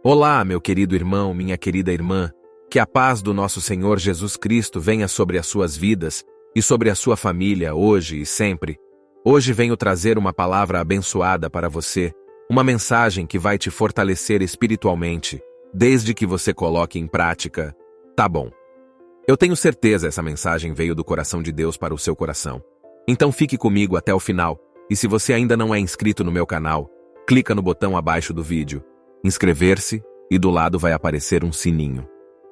Olá, meu querido irmão, minha querida irmã, que a paz do nosso Senhor Jesus Cristo venha sobre as suas vidas e sobre a sua família hoje e sempre. Hoje venho trazer uma palavra abençoada para você, uma mensagem que vai te fortalecer espiritualmente, desde que você coloque em prática. Tá bom. Eu tenho certeza essa mensagem veio do coração de Deus para o seu coração. Então fique comigo até o final, e se você ainda não é inscrito no meu canal, clica no botão abaixo do vídeo, inscrever-se, e do lado vai aparecer um sininho.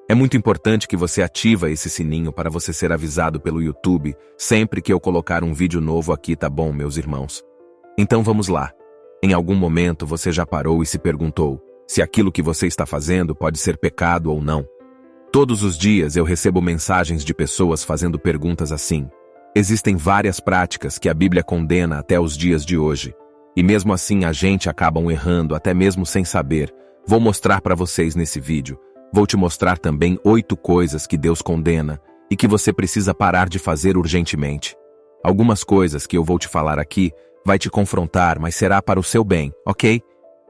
É muito importante que você ativa esse sininho para você ser avisado pelo YouTube sempre que eu colocar um vídeo novo aqui, tá bom, meus irmãos? Então vamos lá. Em algum momento você já parou e se perguntou se aquilo que você está fazendo pode ser pecado ou não? Todos os dias eu recebo mensagens de pessoas fazendo perguntas assim. Existem várias práticas que a Bíblia condena até os dias de hoje. E mesmo assim a gente acaba errando até mesmo sem saber. Vou mostrar para vocês nesse vídeo. Vou te mostrar também 8 coisas que Deus condena e que você precisa parar de fazer urgentemente. Algumas coisas que eu vou te falar aqui vai te confrontar, mas será para o seu bem, ok?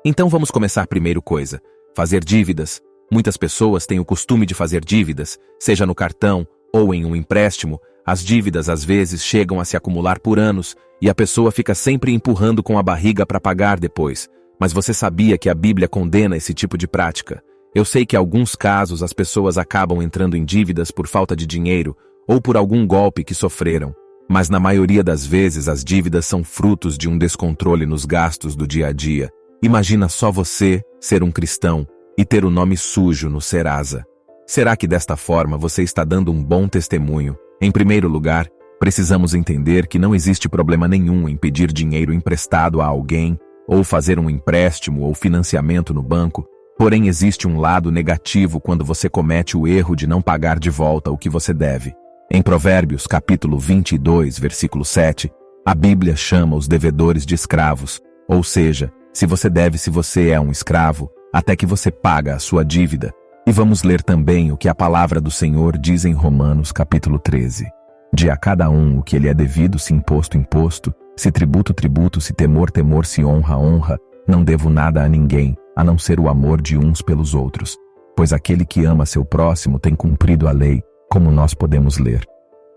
Então vamos começar primeiro coisa. Fazer dívidas. Muitas pessoas têm o costume de fazer dívidas, seja no cartão ou em um empréstimo. As dívidas às vezes chegam a se acumular por anos e a pessoa fica sempre empurrando com a barriga para pagar depois. Mas você sabia que a Bíblia condena esse tipo de prática? Eu sei que em alguns casos as pessoas acabam entrando em dívidas por falta de dinheiro ou por algum golpe que sofreram. Mas na maioria das vezes as dívidas são frutos de um descontrole nos gastos do dia a dia. Imagina só você ser um cristão e ter o nome sujo no Serasa. Será que desta forma você está dando um bom testemunho? Em primeiro lugar, precisamos entender que não existe problema nenhum em pedir dinheiro emprestado a alguém ou fazer um empréstimo ou financiamento no banco, porém existe um lado negativo quando você comete o erro de não pagar de volta o que você deve. Em Provérbios, capítulo 22, versículo 7, a Bíblia chama os devedores de escravos, ou seja, se você é um escravo, até que você paga a sua dívida. E vamos ler também o que a palavra do Senhor diz em Romanos, capítulo 13. De a cada um o que lhe é devido, se imposto, imposto, se tributo, tributo, se temor, temor, se honra, honra, não devo nada a ninguém, a não ser o amor de uns pelos outros. Pois aquele que ama seu próximo tem cumprido a lei, como nós podemos ler.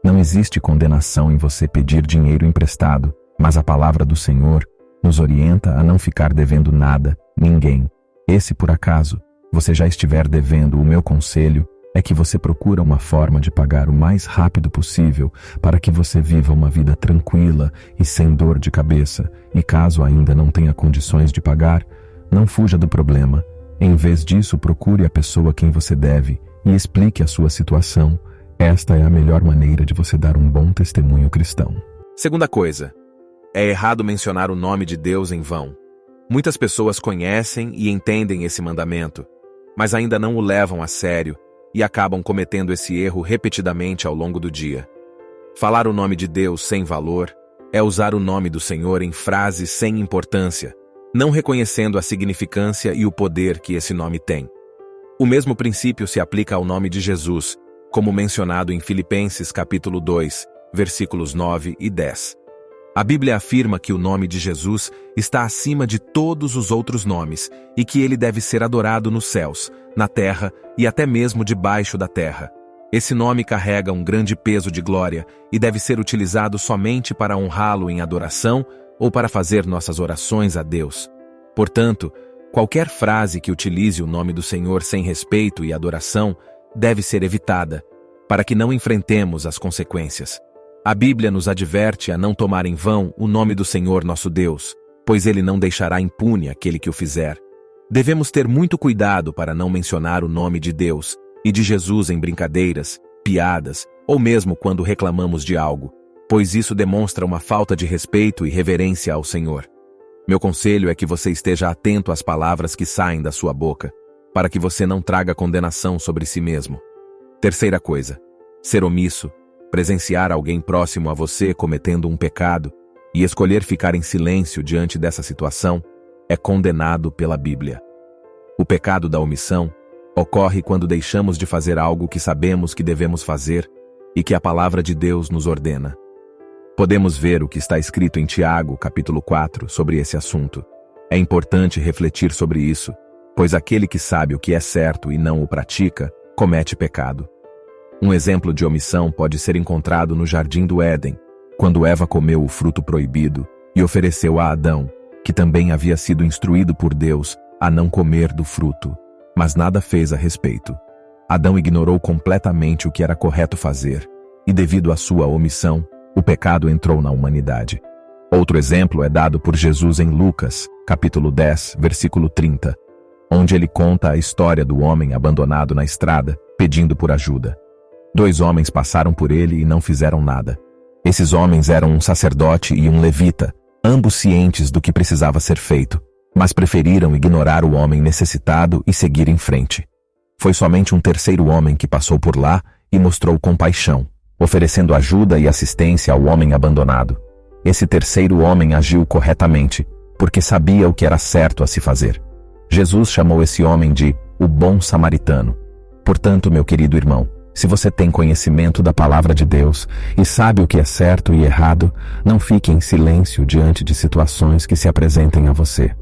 Não existe condenação em você pedir dinheiro emprestado, mas a palavra do Senhor nos orienta a não ficar devendo nada, ninguém. E se por acaso você já estiver devendo, o meu conselho é que você procure uma forma de pagar o mais rápido possível para que você viva uma vida tranquila e sem dor de cabeça. E caso ainda não tenha condições de pagar, não fuja do problema. Em vez disso, procure a pessoa a quem você deve e explique a sua situação. Esta é a melhor maneira de você dar um bom testemunho cristão. Segunda coisa, é errado mencionar o nome de Deus em vão. Muitas pessoas conhecem e entendem esse mandamento, mas ainda não o levam a sério e acabam cometendo esse erro repetidamente ao longo do dia. Falar o nome de Deus sem valor é usar o nome do Senhor em frases sem importância, não reconhecendo a significância e o poder que esse nome tem. O mesmo princípio se aplica ao nome de Jesus, como mencionado em Filipenses capítulo 2, versículos 9 e 10. A Bíblia afirma que o nome de Jesus está acima de todos os outros nomes e que ele deve ser adorado nos céus, na terra e até mesmo debaixo da terra. Esse nome carrega um grande peso de glória e deve ser utilizado somente para honrá-lo em adoração ou para fazer nossas orações a Deus. Portanto, qualquer frase que utilize o nome do Senhor sem respeito e adoração deve ser evitada, para que não enfrentemos as consequências. A Bíblia nos adverte a não tomar em vão o nome do Senhor nosso Deus, pois ele não deixará impune aquele que o fizer. Devemos ter muito cuidado para não mencionar o nome de Deus e de Jesus em brincadeiras, piadas ou mesmo quando reclamamos de algo, pois isso demonstra uma falta de respeito e reverência ao Senhor. Meu conselho é que você esteja atento às palavras que saem da sua boca, para que você não traga condenação sobre si mesmo. Terceira coisa, ser omisso. Presenciar alguém próximo a você cometendo um pecado e escolher ficar em silêncio diante dessa situação é condenado pela Bíblia. O pecado da omissão ocorre quando deixamos de fazer algo que sabemos que devemos fazer e que a palavra de Deus nos ordena. Podemos ver o que está escrito em Tiago, capítulo 4, sobre esse assunto. É importante refletir sobre isso, pois aquele que sabe o que é certo e não o pratica, comete pecado. Um exemplo de omissão pode ser encontrado no Jardim do Éden, quando Eva comeu o fruto proibido e ofereceu a Adão, que também havia sido instruído por Deus a não comer do fruto, mas nada fez a respeito. Adão ignorou completamente o que era correto fazer, e devido à sua omissão, o pecado entrou na humanidade. Outro exemplo é dado por Jesus em Lucas, capítulo 10, versículo 30, onde ele conta a história do homem abandonado na estrada, pedindo por ajuda. 2 homens passaram por ele e não fizeram nada. Esses homens eram um sacerdote e um levita, ambos cientes do que precisava ser feito, mas preferiram ignorar o homem necessitado e seguir em frente. Foi somente um terceiro homem que passou por lá e mostrou compaixão, oferecendo ajuda e assistência ao homem abandonado. Esse terceiro homem agiu corretamente, porque sabia o que era certo a se fazer. Jesus chamou esse homem de o bom samaritano. Portanto, meu querido irmão, se você tem conhecimento da palavra de Deus e sabe o que é certo e errado, não fique em silêncio diante de situações que se apresentem a você.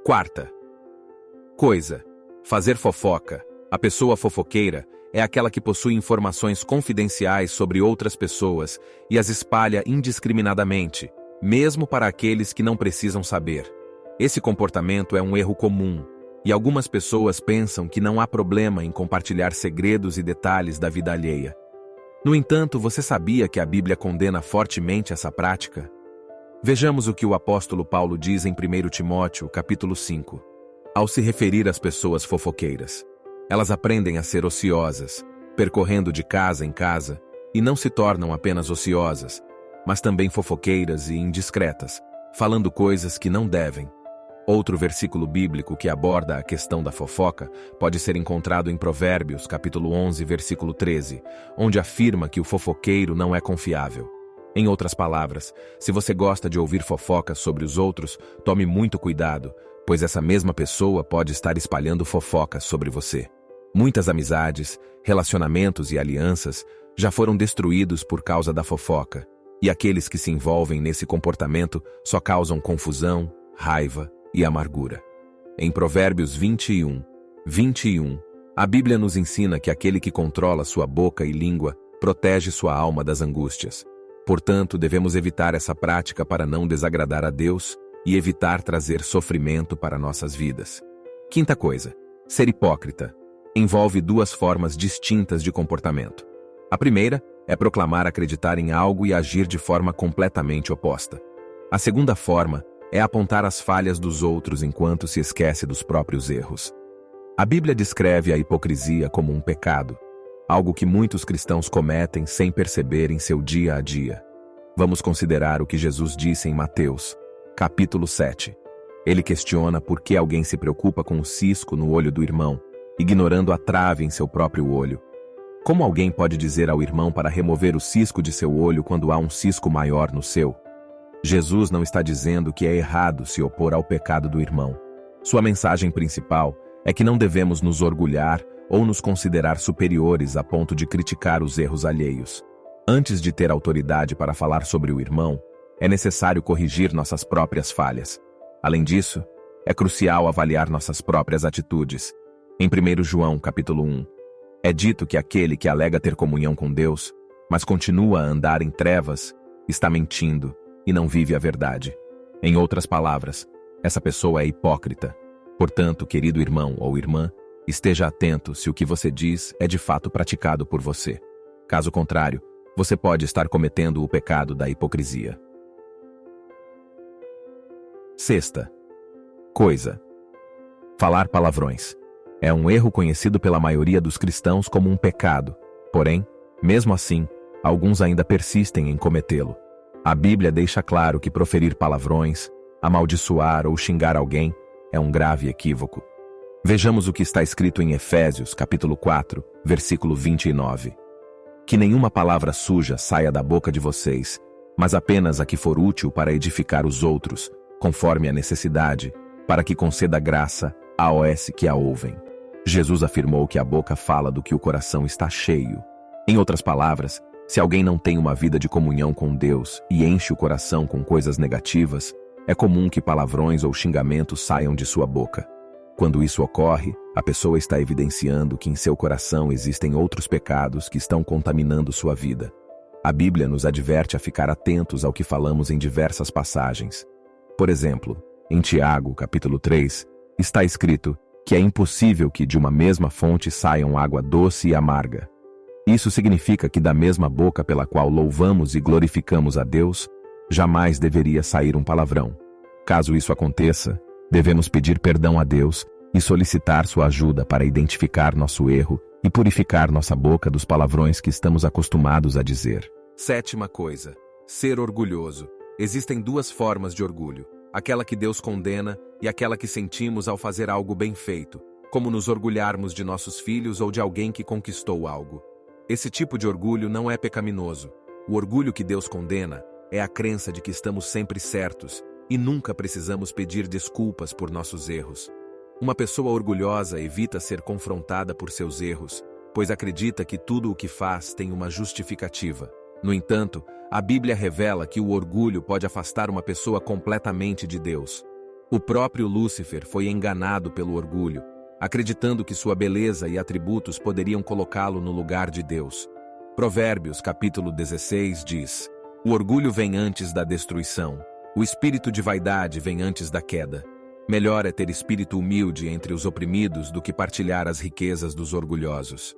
Quarta. Coisa. Fazer fofoca. A pessoa fofoqueira é aquela que possui informações confidenciais sobre outras pessoas e as espalha indiscriminadamente, mesmo para aqueles que não precisam saber. Esse comportamento é um erro comum, e algumas pessoas pensam que não há problema em compartilhar segredos e detalhes da vida alheia. No entanto, você sabia que a Bíblia condena fortemente essa prática? Vejamos o que o apóstolo Paulo diz em 1 Timóteo, capítulo 5. Ao se referir às pessoas fofoqueiras, elas aprendem a ser ociosas, percorrendo de casa em casa, e não se tornam apenas ociosas, mas também fofoqueiras e indiscretas, falando coisas que não devem. Outro versículo bíblico que aborda a questão da fofoca pode ser encontrado em Provérbios, capítulo 11, versículo 13, onde afirma que o fofoqueiro não é confiável. Em outras palavras, se você gosta de ouvir fofocas sobre os outros, tome muito cuidado, pois essa mesma pessoa pode estar espalhando fofocas sobre você. Muitas amizades, relacionamentos e alianças já foram destruídos por causa da fofoca, e aqueles que se envolvem nesse comportamento só causam confusão, raiva e amargura. Em Provérbios 21, a Bíblia nos ensina que aquele que controla sua boca e língua protege sua alma das angústias. Portanto, devemos evitar essa prática para não desagradar a Deus e evitar trazer sofrimento para nossas vidas. Quinta coisa, ser hipócrita. Envolve 2 formas distintas de comportamento. A primeira é proclamar acreditar em algo e agir de forma completamente oposta. A segunda forma é apontar as falhas dos outros enquanto se esquece dos próprios erros. A Bíblia descreve a hipocrisia como um pecado, algo que muitos cristãos cometem sem perceber em seu dia a dia. Vamos considerar o que Jesus disse em Mateus, capítulo 7. Ele questiona por que alguém se preocupa com o cisco no olho do irmão, ignorando a trave em seu próprio olho. Como alguém pode dizer ao irmão para remover o cisco de seu olho quando há um cisco maior no seu? Jesus não está dizendo que é errado se opor ao pecado do irmão. Sua mensagem principal é que não devemos nos orgulhar ou nos considerar superiores a ponto de criticar os erros alheios. Antes de ter autoridade para falar sobre o irmão, é necessário corrigir nossas próprias falhas. Além disso, é crucial avaliar nossas próprias atitudes. Em 1 João, capítulo 1, é dito que aquele que alega ter comunhão com Deus, mas continua a andar em trevas, está mentindo e não vive a verdade. Em outras palavras, essa pessoa é hipócrita. Portanto, querido irmão ou irmã, esteja atento se o que você diz é de fato praticado por você. Caso contrário, você pode estar cometendo o pecado da hipocrisia. Sexta coisa. Falar palavrões. É um erro conhecido pela maioria dos cristãos como um pecado. Porém, mesmo assim, alguns ainda persistem em cometê-lo. A Bíblia deixa claro que proferir palavrões, amaldiçoar ou xingar alguém é um grave equívoco. Vejamos o que está escrito em Efésios, capítulo 4, versículo 29. Que nenhuma palavra suja saia da boca de vocês, mas apenas a que for útil para edificar os outros, conforme a necessidade, para que conceda graça aos que a ouvem. Jesus afirmou que a boca fala do que o coração está cheio. Em outras palavras, se alguém não tem uma vida de comunhão com Deus e enche o coração com coisas negativas, é comum que palavrões ou xingamentos saiam de sua boca. Quando isso ocorre, a pessoa está evidenciando que em seu coração existem outros pecados que estão contaminando sua vida. A Bíblia nos adverte a ficar atentos ao que falamos em diversas passagens. Por exemplo, em Tiago, capítulo 3, está escrito que é impossível que de uma mesma fonte saiam água doce e amarga. Isso significa que da mesma boca pela qual louvamos e glorificamos a Deus, jamais deveria sair um palavrão. Caso isso aconteça, devemos pedir perdão a Deus e solicitar sua ajuda para identificar nosso erro e purificar nossa boca dos palavrões que estamos acostumados a dizer. Sétima coisa: ser orgulhoso. Existem duas formas de orgulho: aquela que Deus condena e aquela que sentimos ao fazer algo bem feito, como nos orgulharmos de nossos filhos ou de alguém que conquistou algo. Esse tipo de orgulho não é pecaminoso. O orgulho que Deus condena é a crença de que estamos sempre certos e nunca precisamos pedir desculpas por nossos erros. Uma pessoa orgulhosa evita ser confrontada por seus erros, pois acredita que tudo o que faz tem uma justificativa. No entanto, a Bíblia revela que o orgulho pode afastar uma pessoa completamente de Deus. O próprio Lúcifer foi enganado pelo orgulho, acreditando que sua beleza e atributos poderiam colocá-lo no lugar de Deus. Provérbios, capítulo 16, diz: "O orgulho vem antes da destruição. O espírito de vaidade vem antes da queda. Melhor é ter espírito humilde entre os oprimidos do que partilhar as riquezas dos orgulhosos."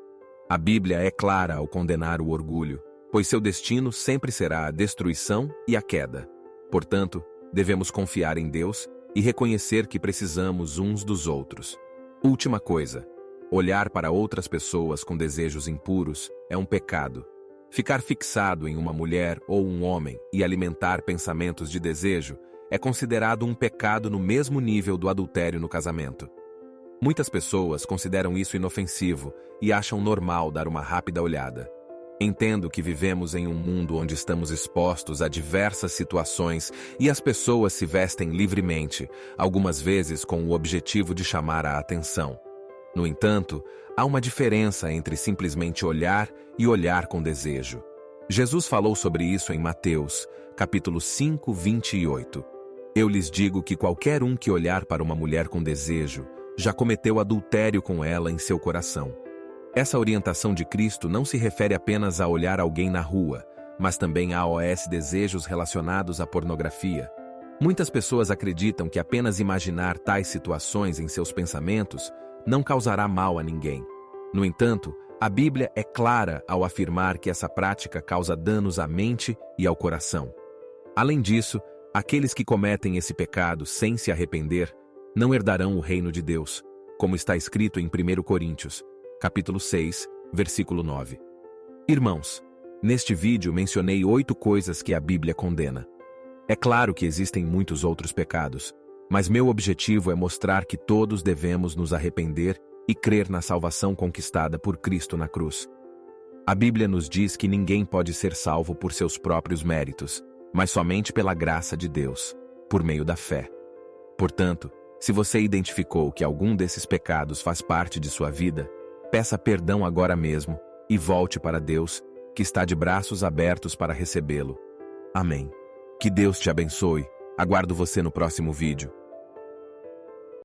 A Bíblia é clara ao condenar o orgulho, pois seu destino sempre será a destruição e a queda. Portanto, devemos confiar em Deus e reconhecer que precisamos uns dos outros. Última coisa: olhar para outras pessoas com desejos impuros é um pecado. Ficar fixado em uma mulher ou um homem e alimentar pensamentos de desejo é considerado um pecado no mesmo nível do adultério no casamento. Muitas pessoas consideram isso inofensivo e acham normal dar uma rápida olhada. Entendo que vivemos em um mundo onde estamos expostos a diversas situações e as pessoas se vestem livremente, algumas vezes com o objetivo de chamar a atenção. No entanto, há uma diferença entre simplesmente olhar e olhar com desejo. Jesus falou sobre isso em Mateus, capítulo 5, 28. "Eu lhes digo que qualquer um que olhar para uma mulher com desejo, já cometeu adultério com ela em seu coração." Essa orientação de Cristo não se refere apenas a olhar alguém na rua, mas também a desejos relacionados à pornografia. Muitas pessoas acreditam que apenas imaginar tais situações em seus pensamentos não causará mal a ninguém. No entanto, a Bíblia é clara ao afirmar que essa prática causa danos à mente e ao coração. Além disso, aqueles que cometem esse pecado sem se arrepender não herdarão o reino de Deus, como está escrito em 1 Coríntios, capítulo 6, versículo 9. Irmãos, neste vídeo mencionei 8 coisas que a Bíblia condena. É claro que existem muitos outros pecados, mas meu objetivo é mostrar que todos devemos nos arrepender e crer na salvação conquistada por Cristo na cruz. A Bíblia nos diz que ninguém pode ser salvo por seus próprios méritos, mas somente pela graça de Deus, por meio da fé. Portanto, se você identificou que algum desses pecados faz parte de sua vida, peça perdão agora mesmo e volte para Deus, que está de braços abertos para recebê-lo. Amém. Que Deus te abençoe. Aguardo você no próximo vídeo.